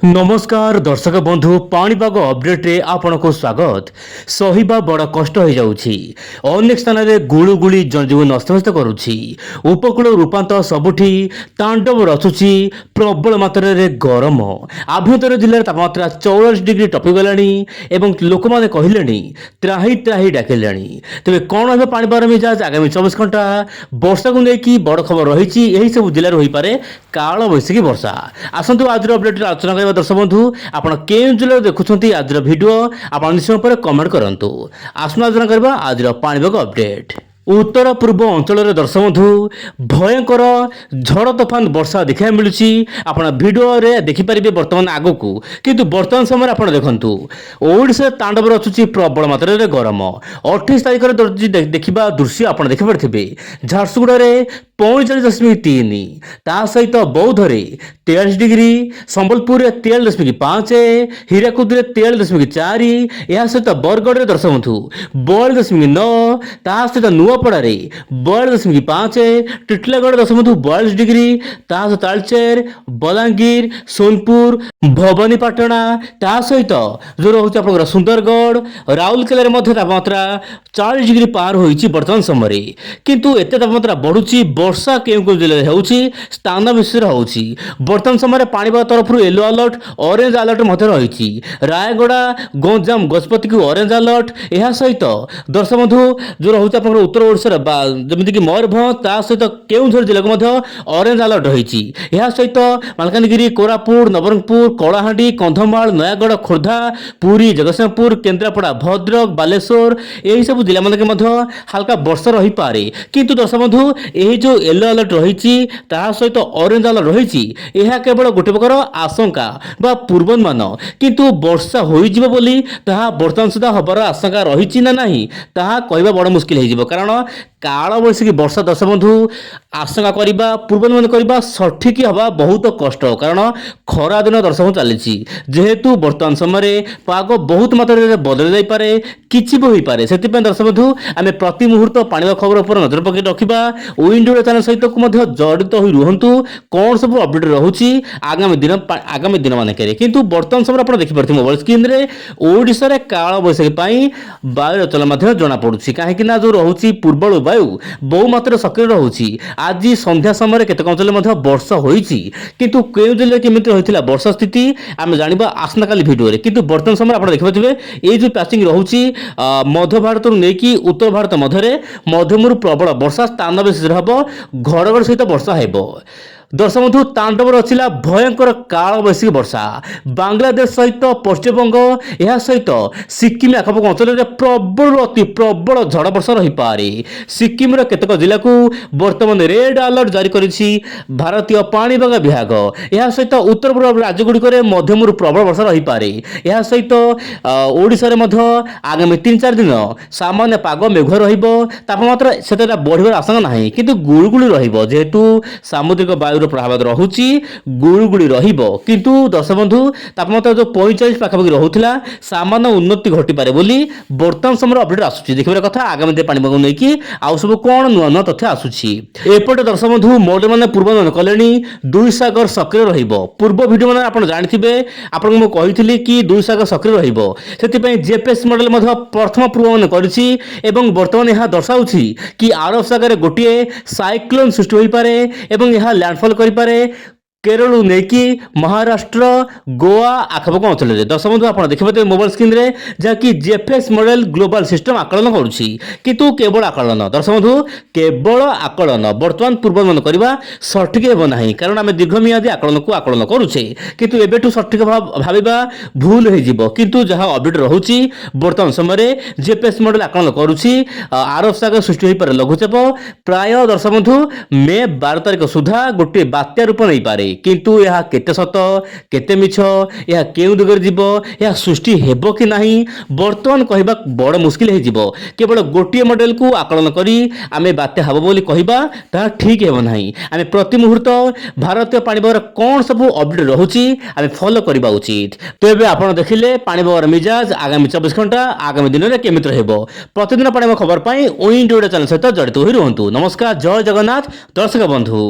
नमस्कार दर्शक बंधु पाणीपाग अपडेट रे आपनको स्वागत। सहिबा बड़ कष्ट हो जाउछि। अनेक स्थान में गुळुगुळी जनजीवन अस्तव्यस्त करुछि। उपकूल रूपांत सबुठी तांडव रचुछि। प्रबल मात्रा रे गरम आभ्यंतर जिले तापमात्रा 44 डिग्री टपी गलानी एवं लोक माने कहिलेनी त्राही त्राही डाकिलेनी। तबे कोन हे पाणीपाग मिजाज आगामी 24 घंटा वर्षा को लेकी बड़ खबर रहिछि। एही सब जिल्ला रे होई पारे काल बैसाखी वर्षा। आसंतु आज अपडेट रे आलोचना दर्शक बंधु आप जिले देखुं आज भिडियो आप निश्चय पर कमेंट करूँ। आसना आलोचना करबा आज पाणीपाग अपडेट। उत्तर पूर्व अंचल दर्शक बंधु भयंकर झड़ तोफान वर्षा देखा मिलूँ। आप भिडियो रे देखिपारे बर्तमान आग को किंतु वर्तमान समय आप देखु ओडिशा तांडव रचुची प्रबल मात्रा रे गरम। 28 तारीख देखा दृश्य आप देखिपे झारसुगुड़ा 45.3 ता सहित बौद्ध 43 डिग्री संबलपुर 43.5 हीराकुद 43.4 यह सहित बरगढ़ दर्शक बंधु 42.9 ता सहित नुआपड़ा 42.5 टिटलागढ़ दर्शक बंधु 42 डिग्री ता सहित तालचेर बलांगीर सोनपुर भवानीपाटना ता सहित जो रोचे आप सुंदरगढ़ राउरकेला तापमात्रा 40 डिग्री पार होती वर्तमान समय किंतु एत तापमात्रा बढ़ुची। वर्षा केउ जिले होउची स्थान विशेष होउची। वर्तमान समय पाणीपाग तरफ येलो अलर्ट ऑरेंज अलर्ट रही। रायगड़ा गंजाम गजपति को ऑरेंज अलर्ट यह सहित दर्शक बंधु जो रोचे आप उत्तर ओडिशा जमीक मयूरभंज ता सहित केउझर जिला को ऑरेंज अलर्ट रही। यह सहित मालकानगिरी कोरापुट नवरंगपुर कलाहांडी कंधमाल नयागढ़ खोर्धा पुरी जगतसिंहपुर केन्द्रापड़ा भद्रक बालेश्वर यही सब जिला मानक हल्का वर्षा रही पारे किंतु दर्शक बंधु यही जो येलो अलर्ट रही सहित ऑरेंज अलर्ट रही यह केवल गोटे प्रकार आशंका बा पूर्वानुमान किंतु वर्षा होइजिबो बोली ताहा वर्तमान सुधा हबार आशंका रही ना नहीं ताहा कहबा बड़ मुश्किल हो कारण काल बैसाखी वर्षा दर्शक बंधु आशंका करबा पूर्वानुमान करबा सठिक हवा बहुत कष्ट कारण खरा दिन दर्शक चली जेहेतु वर्तमान समय पाग बहुत मात्रा बदल जाई पारे किछि भी होई पारे से दर्शक बंधु आम प्रति मुहूर्त पानी खबर उपर नजर पकड़ रखा विंडो चैनल सहित जड़ित हो रुहतु कौन सब अपडेट रोचे आगामी दिन मानक किंतु वर्तमान समय आप देखिपे मोबाइल स्क्रीन रे ओडिशा रे काल बैसाखी वायु चल जना पड़ुछि कहीं जो रोचे पूर्वलु वायु बहु मात्रा सक्रिय रोचे। आज संध्या समय केतक अंचल वर्षा होइछि किंतु केउ जिले केमिति रहिथिला वर्षा स्थिति आम जानिबा आसना काली भिडियो रे किंतु वर्तमान समय आप देखिपे ये जो पैचिंग रोचे मध्य भारत नहीं उत्तर भारत मध्यमु प्रबल वर्षा स्थान विशेष हम घड़घड़ सहित वर्षा हेब। दर्शक बंधु तांडव रचिला भयंकर काल बैसाखी वर्षा बांग्लादेश सहित पश्चिमबंग यह सहित सिक्किम आखपाख अंचल में प्रबल अति प्रबल झड़ वर्षा रही पारे। सिक्किम केतक जिला को वर्तमान रेड अलर्ट जारी करिछि भारतीय पाणीपाग विभाग। यह सहित उत्तर पूर्व राज्य गुड़िक मध्यम प्रबल वर्षा रही पारे। यह सहित ओडिशा रे आगामी 3-4 दिन सामान्य पाग मेघुआ रहिबो तापमात्रा से बढ़िबार आशंका नहीं किंतु गुळुगुळी रहिबो जेहेतु सामुद्रिक वायु प्रभाव रहुची गुळुगुळी रहिबो किंतु दर्शक बंधु तापमात्रा जो 45 पाखापाखि रहुथिला सामान्य उन्नति घटी पारे बोली वर्तमान समय अपडेट आसुची देखिबार कथा आगामी पाणीपाग नेकी आउ सब कोन नुआ नुआ तथ्य आसुची। एपटे दर्शक बंधु मॉडल माने पूर्वानुमान कलेनी दुई सागर सक्रिय रहिबो पूर्व वीडियो माने आपण जानिथिबे आपण को कहिथिली कि दुई सागर सक्रिय रहिबो सेति पई जीपीएस मॉडल मध्ये प्रथम पूर्वानुमान करिछि एवं वर्तमान यह दर्शाउछि कि अरब सागर गोटिए साइक्लोन सृष्टि होई पारे एवं यह लैंडफॉल करिपारे केरल नेकी महाराष्ट्र गोवा आखपाख अंचल में। दर्शक बंधु आप देखिए मोबाइल स्क्रीन रे जहाँकि जीएफएस मॉडल ग्लोबल सिस्टम आकलन करुच्ची किंतु केवल आकलन दर्शक बंधु केवल आकलन वर्तमान पूर्वानुमान करवा सठिक हेब नाही कारण आम दीर्घमियादी आकलन को आकलन करुचे किंतु एबेठु सठिक भाविबा भूल हो किंतु जहाँ अपडेट रोचे वर्तमान समय जीएफएस मॉडल आकलन करुच्ची अरब सागर सृष्टि हो पारे लघुचाप प्राय दर्शक बंधु मे 12 तारिख सुधा गोटे बात्या रूप नहीं पारे किंतु यह केते सत केते मिछ यह केउ दिगरे जीवो यह सृष्टि हेबो कि नाही वर्तमान कहबा बड़ मुश्किल हे जीवो केवल गोटिए मॉडल को आकलन करी आमे बात्या हबो बोली कहबा ता ठीक हेबो नाही। आमे प्रति मुहूर्त भारतीय पाणीपाग कोन सब अपडेट रहउची आमे फॉलो करबा उचित। तो एबे आपण देखिले पाणीपाग मिजाज आगामी 24 घंटा आगामी दिन रे केमित रहबो प्रतिदिन पाणीपाग खबर पाई ओइन डोडा चैनल सहित जड़ित होई रहंतु। नमस्कार जय जगन्नाथ दर्शक बंधु।